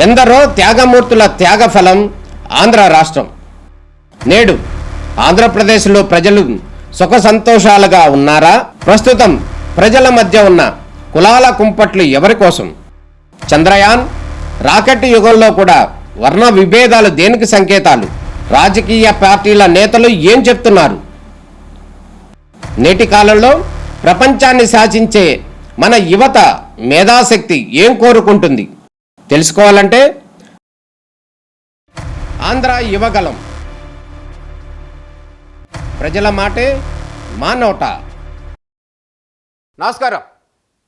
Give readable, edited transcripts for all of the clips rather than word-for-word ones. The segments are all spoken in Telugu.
ఎందరో త్యాగమూర్తుల త్యాగఫలం ఆంధ్ర రాష్ట్రం. నేడు ఆంధ్రప్రదేశ్లో ప్రజలు సుఖ సంతోషాలుగా ఉన్నారా? ప్రస్తుతం ప్రజల మధ్య ఉన్న కులాల కుంపట్లు ఎవరి కోసం? చంద్రయాన్ రాకెట్ యుగంలో కూడా వర్ణ విభేదాలు దేనికి సంకేతాలు? రాజకీయ పార్టీల నేతలు ఏం చెప్తున్నారు? నేటి కాలంలో ప్రపంచాన్ని శాసించే మన యువత మేధాశక్తి ఏం కోరుకుంటుంది? తెలుసుకోవాలంటే ఆంధ్ర యువగలం. ప్రజల మాటే మా నోట. నమస్కారం.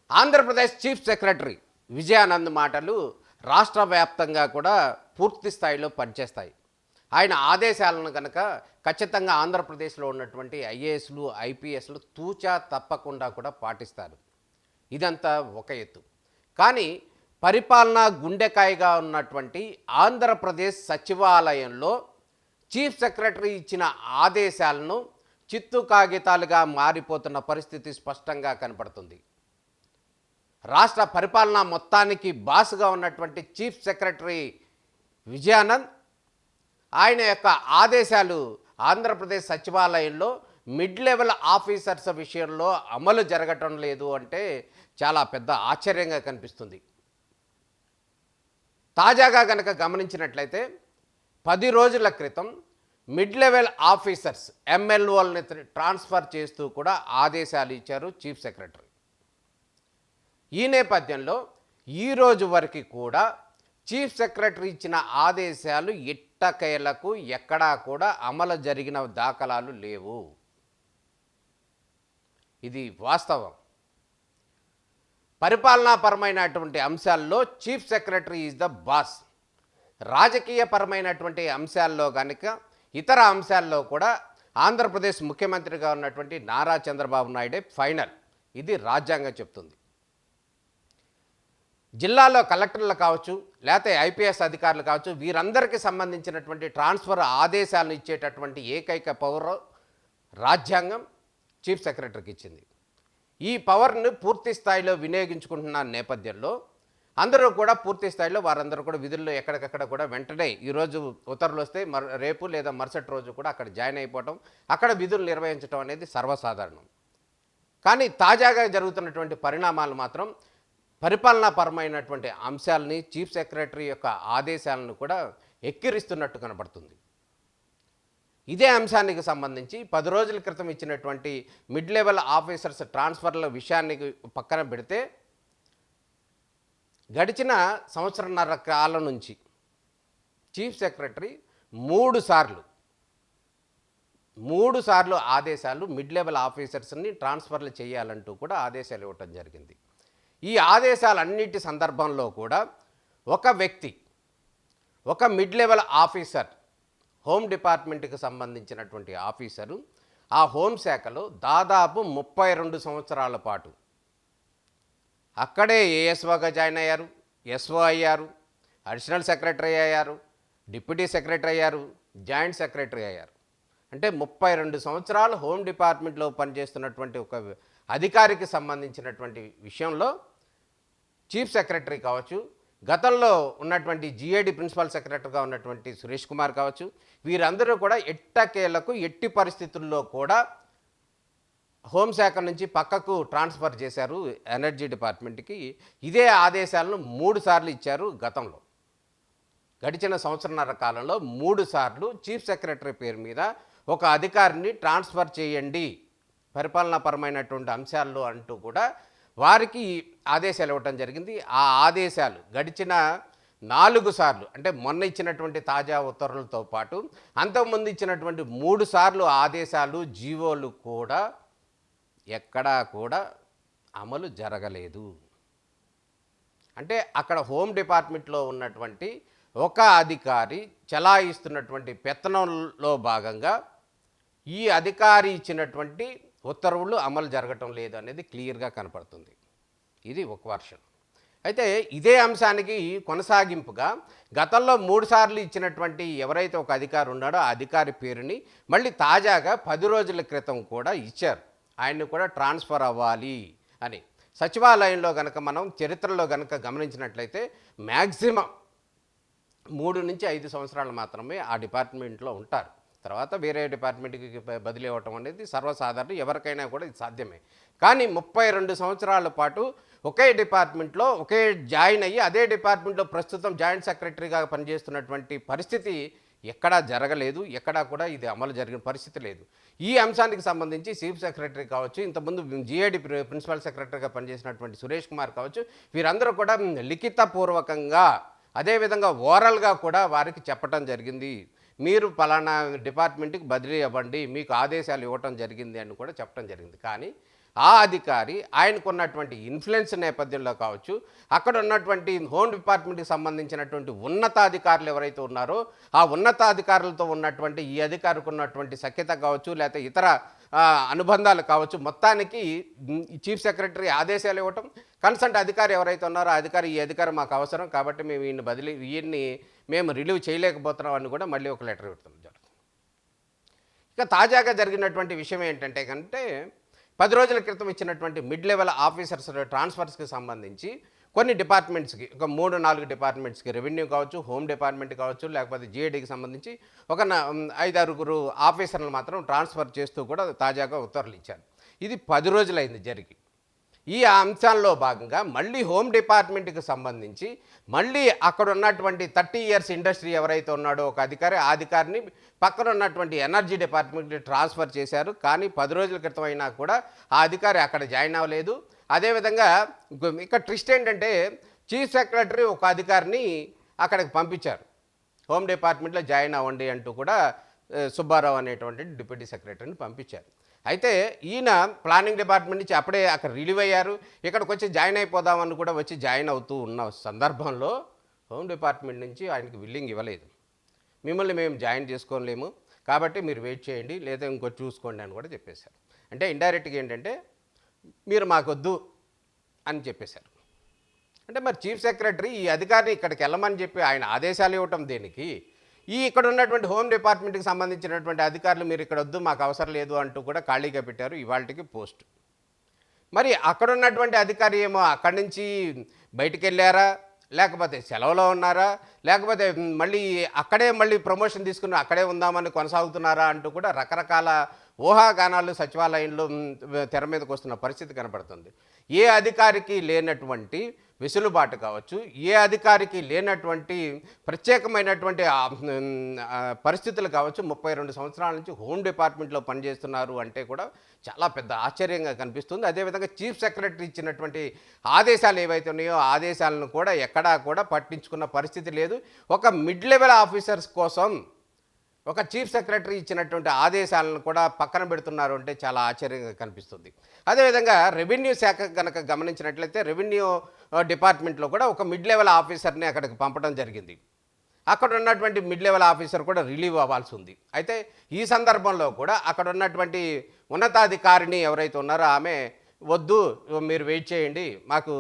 ఆంధ్రప్రదేశ్ చీఫ్ సెక్రటరీ విజయానంద్ మాటలు రాష్ట్ర వ్యాప్తంగా కూడా పూర్తి స్థాయిలో పనిచేస్తాయి. ఆయన ఆదేశాలను కనుక ఖచ్చితంగా ఆంధ్రప్రదేశ్లో ఉన్నటువంటి ఐఏఎస్లు ఐపీఎస్లు తూచా తప్పకుండా కూడా పాటిస్తారు. ఇదంతా ఒక ఎత్తు. కానీ పరిపాలనా గుండెకాయగా ఉన్నటువంటి ఆంధ్రప్రదేశ్ సచివాలయంలో చీఫ్ సెక్రటరీ ఇచ్చిన ఆదేశాలను చిత్తు కాగితాలుగా మారిపోతున్న పరిస్థితి స్పష్టంగా కనపడుతుంది. రాష్ట్ర పరిపాలన మొత్తానికి బాస్గా ఉన్నటువంటి చీఫ్ సెక్రటరీ విజయానంద్ ఆయన యొక్క ఆదేశాలు ఆంధ్రప్రదేశ్ సచివాలయంలో మిడ్ లెవెల్ ఆఫీసర్స్ విషయంలో అమలు జరగటం లేదు అంటే చాలా పెద్ద ఆశ్చర్యంగా కనిపిస్తుంది. తాజాగా కనుక గమనించినట్లయితే 10 రోజుల క్రితం మిడ్ లెవెల్ ఆఫీసర్స్ ఎమ్మెల్ఓల్ని ట్రాన్స్ఫర్ చేస్తూ కూడా ఆదేశాలు ఇచ్చారు చీఫ్ సెక్రటరీ. ఈ నేపథ్యంలో ఈరోజు వరకు కూడా చీఫ్ సెక్రటరీ ఇచ్చిన ఆదేశాలు ఎట్టకేలకు ఎక్కడా కూడా అమలు జరిగిన దాఖలాలు లేవు. ఇది వాస్తవం. పరిపాలనాపరమైనటువంటి అంశాల్లో chief secretary is the boss. రాజకీయపరమైనటువంటి అంశాల్లో కనుక ఇతర అంశాల్లో కూడా ఆంధ్రప్రదేశ్ ముఖ్యమంత్రిగా ఉన్నటువంటి నారా చంద్రబాబు నాయుడే ఫైనల్. ఇది రాజ్యాంగం చెప్తుంది. జిల్లాలో కలెక్టర్లు కావచ్చు, లేకపోతే ఐపీఎస్ అధికారులు కావచ్చు, వీరందరికీ సంబంధించినటువంటి ట్రాన్స్ఫర్ ఆదేశాలను ఇచ్చేటటువంటి ఏకైక పవర్ రాజ్యాంగం చీఫ్ సెక్రటరీకి ఇచ్చింది. ఈ పవర్ను పూర్తి స్థాయిలో వినియోగించుకుంటున్న నేపథ్యంలో అందరూ కూడా పూర్తి స్థాయిలో వారందరూ కూడా విధుల్లో ఎక్కడికక్కడ కూడా వెంటనే ఈరోజు ఉత్తర్వులు వస్తే రేపు లేదా మరుసటి రోజు కూడా అక్కడ జాయిన్ అయిపోవటం, అక్కడ విధులు నిర్వహించడం అనేది సర్వసాధారణం. కానీ తాజాగా జరుగుతున్నటువంటి పరిణామాలు మాత్రం పరిపాలనాపరమైనటువంటి అంశాలని చీఫ్ సెక్రటరీ యొక్క ఆదేశాలను కూడా ఎక్కిరిస్తున్నట్టు కనబడుతుంది. ఇదే అంశానికి సంబంధించి 10 రోజుల క్రితం ఇచ్చినటువంటి మిడ్ లెవెల్ ఆఫీసర్స్ ట్రాన్స్ఫర్ల విషయాన్ని పక్కన పెడితే గడిచిన సంవత్సరన్నర కాలం నుంచి చీఫ్ సెక్రటరీ 3 సార్లు ఆదేశాలు మిడ్ లెవెల్ ఆఫీసర్స్ని ట్రాన్స్ఫర్లు చేయాలంటూ కూడా ఆదేశాలు ఇవ్వటం జరిగింది. ఈ ఆదేశాలన్నిటి సందర్భంలో కూడా ఒక వ్యక్తి, ఒక మిడ్ లెవెల్ ఆఫీసర్, హోమ్ డిపార్ట్మెంట్కి సంబంధించినటువంటి ఆఫీసరు ఆ హోంశాఖలో దాదాపు 32 సంవత్సరాల పాటు అక్కడే ఏఎస్ఓగా జాయిన్ అయ్యారు, ఎస్ఓ అయ్యారు, అడిషనల్ సెక్రటరీ అయ్యారు, డిప్యూటీ సెక్రటరీ అయ్యారు, జాయింట్ సెక్రటరీ అయ్యారు. అంటే 32 సంవత్సరాలు హోమ్ డిపార్ట్మెంట్లో పనిచేస్తున్నటువంటి ఒక అధికారికి సంబంధించినటువంటి విషయంలో చీఫ్ సెక్రటరీ కావచ్చు, గతంలో ఉన్నటువంటి జిఏడి ప్రిన్సిపల్ సెక్రటరీగా ఉన్నటువంటి సురేష్ కుమార్ కావచ్చు, వీరందరూ కూడా ఎట్టకేలకు ఎట్టి పరిస్థితుల్లో కూడా హోంశాఖ నుంచి పక్కకు ట్రాన్స్ఫర్ చేశారు ఎనర్జీ డిపార్ట్మెంట్కి. ఇదే ఆదేశాలను 3 సార్లు ఇచ్చారు గతంలో. గడిచిన సంవత్సరన్నర కాలంలో 3 సార్లు చీఫ్ సెక్రటరీ పేరు మీద ఒక అధికారిని ట్రాన్స్ఫర్ చేయండి పరిపాలనాపరమైనటువంటి అంశాల్లో అంటూ కూడా వారికి ఆదేశాలు ఇవ్వటం జరిగింది. ఆ ఆదేశాలు గడిచిన 4 సార్లు, అంటే మొన్న ఇచ్చినటువంటి తాజా ఉత్తర్వులతో పాటు అంతకుముందు ఇచ్చినటువంటి 3 సార్లు ఆదేశాలు, జీవోలు కూడా ఎక్కడా కూడా అమలు జరగలేదు. అంటే అక్కడ హోమ్ డిపార్ట్మెంట్లో ఉన్నటువంటి ఒక అధికారి చలాయిస్తున్నటువంటి పెత్తనంలో భాగంగా ఈ అధికారి ఇచ్చినటువంటి ఉత్తర్వులు అమలు జరగటం లేదు అనేది క్లియర్గా కనపడుతుంది. ఇది ఒక వర్షన్. అయితే ఇదే అంశానికి కొనసాగింపుగా గతంలో 3 సార్లు ఇచ్చినటువంటి ఎవరైతే ఒక అధికారి ఉన్నాడో ఆ అధికారి పేరుని మళ్ళీ తాజాగా 10 రోజుల క్రితం కూడా ఇచ్చారు. ఆయన్ని కూడా ట్రాన్స్ఫర్ అవ్వాలి అని. సచివాలయంలో గనక మనం చరిత్రలో గనక గమనించినట్లయితే మ్యాక్సిమం 3 నుంచి 5 సంవత్సరాలు మాత్రమే ఆ డిపార్ట్మెంట్లో ఉంటారు. తర్వాత వేరే డిపార్ట్మెంట్‌కి బదిలీ అవ్వటం అనేది సర్వసాధారణం. ఎవరికైనా కూడా ఇది సాధ్యమే. కానీ 32 సంవత్సరాల పాటు ఒకే డిపార్ట్మెంట్లో జాయిన్ అయ్యి అదే డిపార్ట్మెంట్లో ప్రస్తుతం జాయింట్ సెక్రటరీగా పనిచేస్తున్నటువంటి పరిస్థితి ఎక్కడా జరగలేదు. ఎక్కడా కూడా ఇది అమలు జరిగిన పరిస్థితి లేదు. ఈ అంశానికి సంబంధించి చీఫ్ సెక్రటరీ కావచ్చు, ఇంతకుముందు జీఏడీ ప్రిన్సిపల్ సెక్రటరీగా పనిచేసినటువంటి సురేష్ కుమార్ కావచ్చు, వీరందరూ కూడా లిఖితపూర్వకంగా అదేవిధంగా ఓరల్గా కూడా వారికి చెప్పటం జరిగింది. మీరు పలానా డిపార్ట్మెంట్కి బదిలీ అవ్వండి, మీకు ఆదేశాలు ఇవ్వటం జరిగింది అని కూడా చెప్పడం జరిగింది. కానీ ఆ అధికారి ఆయనకున్నటువంటి ఇన్ఫ్లుయెన్స్ నేపథ్యంలో కావచ్చు, అక్కడ ఉన్నటువంటి హోమ్ డిపార్ట్మెంట్కి సంబంధించినటువంటి ఉన్నతాధికారులు ఎవరైతే ఉన్నారో ఆ ఉన్నతాధికారులతో ఉన్నటువంటి ఈ అధికారికి ఉన్నటువంటి సఖ్యత కావచ్చు, లేకపోతే ఇతర అనుబంధాలు కావచ్చు, మొత్తానికి చీఫ్ సెక్రటరీ ఆదేశాలు ఇవ్వటం, కన్సల్ట్ అధికారి ఎవరైతే ఉన్నారో ఈ అధికారి మాకు అవసరం కాబట్టి మేము ఈయన్ని మేము రిలీవ్ చేయలేకపోతున్నాం అని కూడా మళ్ళీ ఒక లెటర్ ఇవ్వడం జరుగుతుంది. ఇక తాజాగా జరిగినటువంటి విషయం ఏంటంటే 10 రోజుల క్రితం ఇచ్చినటువంటి మిడ్ లెవెల్ ఆఫీసర్స్ ట్రాన్స్ఫర్స్కి సంబంధించి కొన్ని డిపార్ట్మెంట్స్కి, ఒక 3-4 డిపార్ట్మెంట్స్కి, రెవెన్యూ కావచ్చు, హోమ్ డిపార్ట్మెంట్ కావచ్చు, లేకపోతే జీఏడీకి సంబంధించి ఒక 5-6 ఆఫీసర్లు మాత్రం ట్రాన్స్ఫర్ చేస్తూ కూడా తాజాగా ఉత్తర్వులు ఇచ్చారు. ఇది 10 రోజులైంది జరిగి. ఈ అంశాల్లో భాగంగా మళ్ళీ హోమ్ డిపార్ట్మెంట్కి సంబంధించి మళ్ళీ అక్కడ ఉన్నటువంటి 30 ఇయర్స్ ఇండస్ట్రీ ఎవరైతే ఉన్నాడో ఒక అధికారి, ఆ అధికారిని పక్కన ఉన్నటువంటి ఎనర్జీ డిపార్ట్మెంట్కి ట్రాన్స్ఫర్ చేశారు. కానీ 10 రోజుల క్రితం అయినా కూడా ఆ అధికారి అక్కడ జాయిన్ అవ్వలేదు. అదేవిధంగా ఇక్కడ ట్విస్ట్ ఏంటంటే చీఫ్ సెక్రటరీ ఒక అధికారిని అక్కడికి పంపించారు, హోమ్ డిపార్ట్మెంట్లో జాయిన్ అవ్వండి అంటూ కూడా సుబ్బారావు అనేటువంటి డిప్యూటీ సెక్రటరీని పంపించారు. అయితే ఈయన ప్లానింగ్ డిపార్ట్మెంట్ నుంచి అప్పుడే అక్కడ రిలీవ్ అయ్యారు. ఇక్కడికి వచ్చి జాయిన్ అయిపోదామని కూడా వచ్చి జాయిన్ అవుతూ ఉన్న సందర్భంలో హోమ్ డిపార్ట్మెంట్ నుంచి ఆయనకి విల్లింగ్ ఇవ్వలేదు. మిమ్మల్ని మేము జాయిన్ చేసుకోలేము కాబట్టి మీరు వెయిట్ చేయండి, లేదా ఇంకోటి చూసుకోండి అని కూడా చెప్పేశారు. అంటే ఇండైరెక్ట్గా ఏంటంటే మీరు మాకొద్దు అని చెప్పేశారు. అంటే మరి చీఫ్ సెక్రటరీ ఈ అధికారిని ఇక్కడికి వెళ్ళమని చెప్పి ఆయన ఆదేశాలు ఇవ్వటం దేనికి? ఇక్కడ ఉన్నటువంటి హోమ్ డిపార్ట్మెంట్కి సంబంధించినటువంటి అధికారులు మీరు ఇక్కడ వద్దు, మాకు అవసరం లేదు అంటూ కూడా ఖాళీగా పెట్టారు ఇవాళకి పోస్ట్. మరి అక్కడ ఉన్నటువంటి అధికారి ఏమో అక్కడి నుంచి బయటికి వెళ్ళారా, లేకపోతే సెలవులో ఉన్నారా, లేకపోతే మళ్ళీ ప్రమోషన్ తీసుకుని అక్కడే ఉందామని కొనసాగుతున్నారా అంటూ కూడా రకరకాల ఊహాగానాలు సచివాలయంలో తెర మీదకి వస్తున్న పరిస్థితి కనబడుతుంది. ఏ అధికారికి లేనటువంటి వెసులుబాటు కావచ్చు, ఏ అధికారికి లేనటువంటి ప్రత్యేకమైనటువంటి పరిస్థితులు కావచ్చు, 32 సంవత్సరాల నుంచి హోమ్ డిపార్ట్మెంట్లో పనిచేస్తున్నారు అంటే కూడా చాలా పెద్ద ఆశ్చర్యంగా కనిపిస్తుంది. అదేవిధంగా చీఫ్ సెక్రటరీ ఇచ్చినటువంటి ఆదేశాలు ఏవైతే ఉన్నాయో ఆదేశాలను కూడా ఎక్కడా కూడా పట్టించుకున్న పరిస్థితి లేదు. ఒక మిడ్ లెవెల్ ఆఫీసర్స్ కోసం ఒక చీఫ్ సెక్రటరీ ఇచ్చినటువంటి ఆదేశాలను కూడా పక్కన పెడుతున్నారు అంటే చాలా ఆశ్చర్యంగా కనిపిస్తుంది. అదేవిధంగా రెవెన్యూ శాఖ కనుక గమనించినట్లయితే రెవెన్యూ డిపార్ట్మెంట్లో కూడా ఒక మిడ్ లెవెల్ ఆఫీసర్ని అక్కడికి పంపడం జరిగింది. అక్కడ ఉన్నటువంటి మిడ్ లెవెల్ ఆఫీసర్ కూడా రిలీవ్ అవ్వాల్సి ఉంది. అయితే ఈ సందర్భంలో కూడా అక్కడ ఉన్నటువంటి ఉన్నతాధికారిని ఎవరైతే ఉన్నారో ఆమె వద్దు, మీరు వెయిట్ చేయండి, మాకు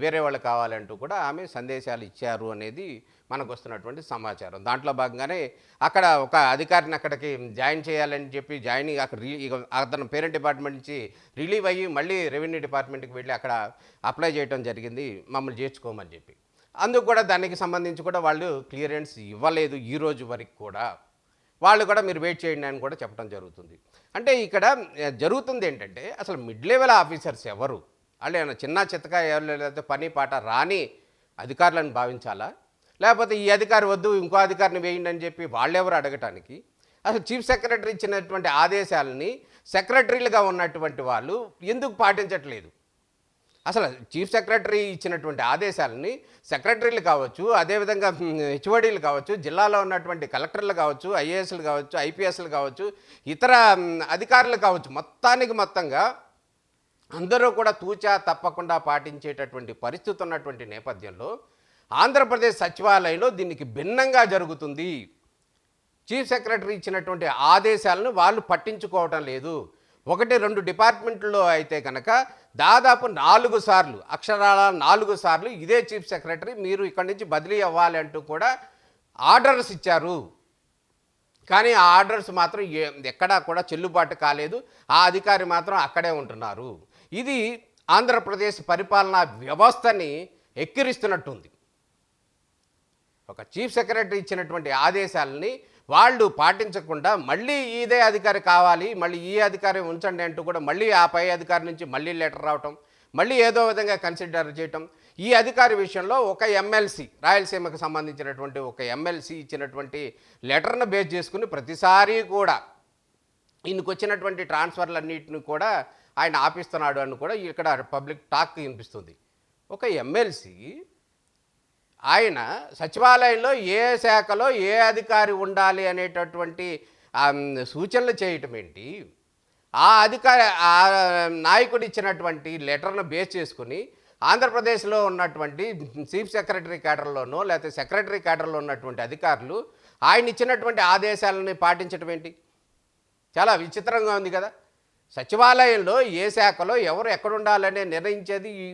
వేరే వాళ్ళు కావాలంటూ కూడా ఆమె సందేశాలు ఇచ్చారు అనేది మనకు వస్తున్నటువంటి సమాచారం. దాంట్లో భాగంగానే అక్కడ ఒక అధికారిని అక్కడికి జాయిన్ చేయాలని చెప్పి అతను పేరెంట్ డిపార్ట్మెంట్ నుంచి రిలీవ్ అయ్యి మళ్ళీ రెవెన్యూ డిపార్ట్మెంట్కి వెళ్ళి అక్కడ అప్లై చేయడం జరిగింది, మమ్మల్ని చేర్చుకోమని చెప్పి. అందుకు కూడా దానికి సంబంధించి కూడా వాళ్ళు క్లియరెన్స్ ఇవ్వలేదు ఈ రోజు వరకు కూడా. వాళ్ళు కూడా మీరు వెయిట్ చేయండి అని కూడా చెప్పడం జరుగుతుంది. అంటే ఇక్కడ జరుగుతుంది ఏంటంటే అసలు మిడ్ లెవెల్ ఆఫీసర్స్ ఎవరు? వాళ్ళు ఏమైనా చిన్న చిత్తగా లేకపోతే పని పాట రాని అధికారులను భావించాలా, లేకపోతే ఈ అధికారి వద్దు ఇంకో అధికారిని వేయండి అని చెప్పి వాళ్ళెవరు అడగటానికి? అసలు చీఫ్ సెక్రటరీ ఇచ్చినటువంటి ఆదేశాలని సెక్రటరీలుగా ఉన్నటువంటి వాళ్ళు ఎందుకు పాటించట్లేదు? అసలు చీఫ్ సెక్రటరీ ఇచ్చినటువంటి ఆదేశాలని సెక్రటరీలు కావచ్చు, అదేవిధంగా హెచ్ఓడీలు కావచ్చు, జిల్లాలో ఉన్నటువంటి కలెక్టర్లు కావచ్చు, ఐఏఎస్లు కావచ్చు, ఐపీఎస్లు కావచ్చు, ఇతర అధికారులు కావచ్చు, మొత్తంగా అందరూ కూడా తూచా తప్పకుండా పాటించేటటువంటి పరిస్థితి ఉన్నటువంటి నేపథ్యంలో ఆంధ్రప్రదేశ్ సచివాలయంలో దీనికి భిన్నంగా జరుగుతుంది. చీఫ్ సెక్రటరీ ఇచ్చినటువంటి ఆదేశాలను వాళ్ళు పట్టించుకోవటం లేదు. 1-2 డిపార్ట్మెంట్లో అయితే కనుక దాదాపు 4 సార్లు, అక్షరాల 4 సార్లు ఇదే చీఫ్ సెక్రటరీ మీరు ఇక్కడి నుంచి బదిలీ అవ్వాలి అంటూ కూడా ఆర్డర్స్ ఇచ్చారు. కానీ ఆ ఆర్డర్స్ మాత్రం ఎక్కడా కూడా చెల్లుబాటు కాలేదు. ఆ అధికారి మాత్రం అక్కడే ఉంటున్నారు. ఇది ఆంధ్రప్రదేశ్ పరిపాలనా వ్యవస్థని ఎక్కిరిస్తున్నట్టుంది. ఒక చీఫ్ సెక్రటరీ ఇచ్చినటువంటి ఆదేశాలని వాళ్ళు పాటించకుండా మళ్ళీ ఇదే అధికారి కావాలి, మళ్ళీ ఈ అధికారి ఉంచండి అంటూ కూడా మళ్ళీ ఆ పై అధికారి నుంచి మళ్ళీ లెటర్ రావటం, మళ్ళీ ఏదో విధంగా కన్సిడర్ చేయటం. ఈ అధికారి విషయంలో ఒక ఎమ్మెల్సీ, రాయలసీమకు సంబంధించినటువంటి ఒక ఎమ్మెల్సీ ఇచ్చినటువంటి లెటర్ను బేస్ చేసుకుని ప్రతిసారి కూడా ఈయనకు వచ్చినటువంటి ట్రాన్స్ఫర్లన్నింటిని కూడా ఆయన ఆపిస్తున్నాడు అని కూడా ఇక్కడ పబ్లిక్ టాక్ వినిపిస్తుంది. ఒక ఎమ్మెల్సీ ఆయన సచివాలయంలో ఏ శాఖలో ఏ అధికారి ఉండాలి అనేటటువంటి సూచనలు చేయటం ఏంటి? ఆ అధికారి ఆ నాయకుడు ఇచ్చినటువంటి లెటర్ను బేస్ చేసుకుని ఆంధ్రప్రదేశ్లో ఉన్నటువంటి చీఫ్ సెక్రటరీ క్యాడర్లోనో లేకపోతే సెక్రటరీ క్యాడర్లో ఉన్నటువంటి అధికారులు ఆయన ఇచ్చినటువంటి ఆదేశాలని పాటించడం ఏంటి? చాలా విచిత్రంగా ఉంది కదా. సచివాలయంలో ఏ శాఖలో ఎవరు ఎక్కడుండాలనే నిర్ణయించేది ఈ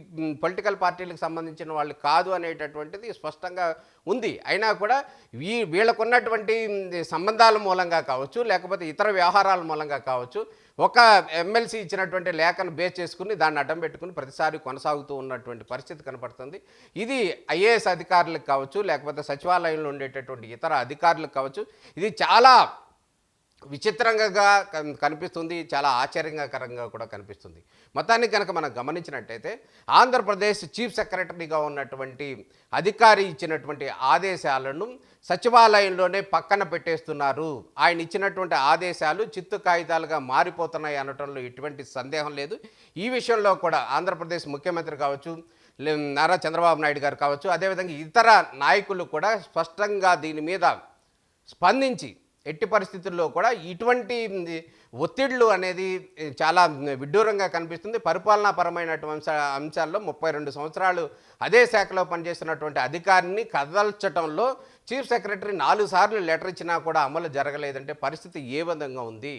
పొలిటికల్ పార్టీలకు సంబంధించిన వాళ్ళు కాదు అనేటటువంటిది స్పష్టంగా ఉంది. అయినా కూడా వీళ్ళకున్నటువంటి సంబంధాల మూలంగా కావచ్చు, లేకపోతే ఇతర వ్యవహారాల మూలంగా కావచ్చు, ఒక ఎమ్మెల్సీ ఇచ్చినటువంటి లేఖను బేస్ చేసుకుని దాన్ని అడ్డం పెట్టుకుని ప్రతిసారి కొనసాగుతూ ఉన్నటువంటి పరిస్థితి కనపడుతుంది. ఇది ఐఏఎస్ అధికారులకు కావచ్చు, లేకపోతే సచివాలయంలో ఉండేటటువంటి ఇతర అధికారులకు కావచ్చు, ఇది చాలా విచిత్రంగా కనిపిస్తుంది, చాలా ఆశ్చర్యకరంగా కూడా కనిపిస్తుంది. మొత్తానికి కనుక మనం గమనించినట్టయితే ఆంధ్రప్రదేశ్ చీఫ్ సెక్రటరీగా ఉన్నటువంటి అధికారి ఇచ్చినటువంటి ఆదేశాలను సచివాలయంలోనే పక్కన పెట్టేస్తున్నారు. ఆయన ఇచ్చినటువంటి ఆదేశాలు చిత్తు కాగితాలుగా మారిపోతున్నాయి అనటంలో ఎటువంటి సందేహం లేదు. ఈ విషయంలో కూడా ఆంధ్రప్రదేశ్ ముఖ్యమంత్రి కావచ్చు, నారా చంద్రబాబు నాయుడు గారు కావచ్చు, అదేవిధంగా ఇతర నాయకులు కూడా స్పష్టంగా దీని మీద స్పందించి ఎట్టి పరిస్థితుల్లో కూడా ఇటువంటి ఒత్తిళ్లు అనేది చాలా విడ్డూరంగా కనిపిస్తుంది. పరిపాలనాపరమైనటువంటి అంశాల్లో 32 సంవత్సరాలు అదే శాఖలో పనిచేస్తున్నటువంటి అధికారిని కదల్చడంలో చీఫ్ సెక్రటరీ 4 సార్లు లెటర్ ఇచ్చినా కూడా అమలు జరగలేదంటే పరిస్థితి ఏ విధంగా ఉంది,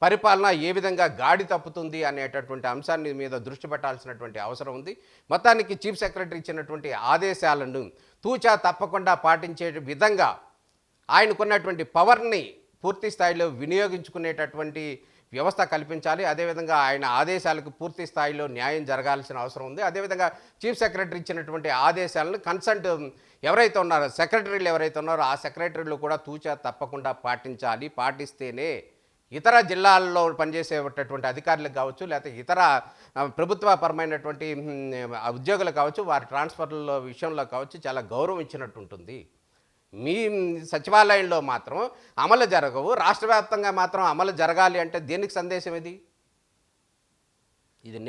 పరిపాలన ఏ విధంగా గాడి తప్పుతుంది అనేటటువంటి అంశాన్ని మీద దృష్టి పెట్టాల్సినటువంటి అవసరం ఉంది. మొత్తానికి చీఫ్ సెక్రటరీ ఇచ్చినటువంటి ఆదేశాలను తూచా తప్పకుండా పాటించే విధంగా ఆయనకున్నటువంటి పవర్ని పూర్తి స్థాయిలో వినియోగించుకునేటటువంటి వ్యవస్థ కల్పించాలి. అదేవిధంగా ఆయన ఆదేశాలకు పూర్తి స్థాయిలో న్యాయం జరగాల్సిన అవసరం ఉంది. అదేవిధంగా చీఫ్ సెక్రటరీ ఇచ్చినటువంటి ఆదేశాలను కన్సర్న్ ఎవరైతే ఉన్నారో, సెక్రటరీలు ఎవరైతే ఉన్నారో ఆ సెక్రటరీలు కూడా తూచా తప్పకుండా పాటించాలి. పాటిస్తేనే ఇతర జిల్లాల్లో పనిచేసేటటువంటి అధికారులకు కావచ్చు, లేకపోతే ఇతర ప్రభుత్వపరమైనటువంటి ఉద్యోగులు కావచ్చు, వారి ట్రాన్స్ఫర్ల విషయంలో కావచ్చు చాలా గౌరవం ఇచ్చినట్టు ఉంటుంది. మీ సచివాలయంలో మాత్రం అమలు జరగవు, రాష్ట్ర వ్యాప్తంగా మాత్రం అమలు జరగాలి అంటే దేనికి సందేశం ఇది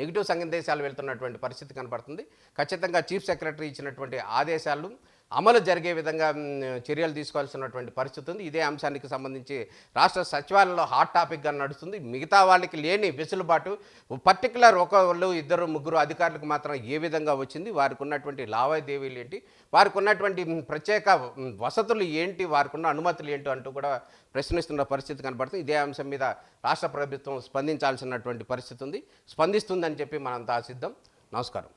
నెగిటివ్ సందేశాలు వెళ్తున్నటువంటి పరిస్థితి కనపడుతుంది. ఖచ్చితంగా చీఫ్ సెక్రటరీ ఇచ్చినటువంటి ఆదేశాలు అమలు జరిగే విధంగా చర్యలు తీసుకోవాల్సినటువంటి పరిస్థితి ఉంది. ఇదే అంశానికి సంబంధించి రాష్ట్ర సచివాలయంలో హాట్ టాపిక్గా నడుస్తుంది. మిగతా వాళ్ళకి లేని వెసులుబాటు పర్టికులర్ ఒకళ్ళు 2 3 అధికారులకు మాత్రం ఏ విధంగా వచ్చింది, వారికి ఉన్నటువంటి లావాదేవీలు ఏంటి, వారికి ఉన్నటువంటి ప్రత్యేక వసతులు ఏంటి, వారికి ఉన్న అనుమతులు ఏంటి అంటూ కూడా ప్రశ్నిస్తున్న పరిస్థితి కనబడుతుంది. ఇదే అంశం మీద రాష్ట్ర ప్రభుత్వం స్పందించాల్సినటువంటి పరిస్థితి ఉంది. స్పందిస్తుందని చెప్పి మనంతా ఆశిద్దాం. నమస్కారం.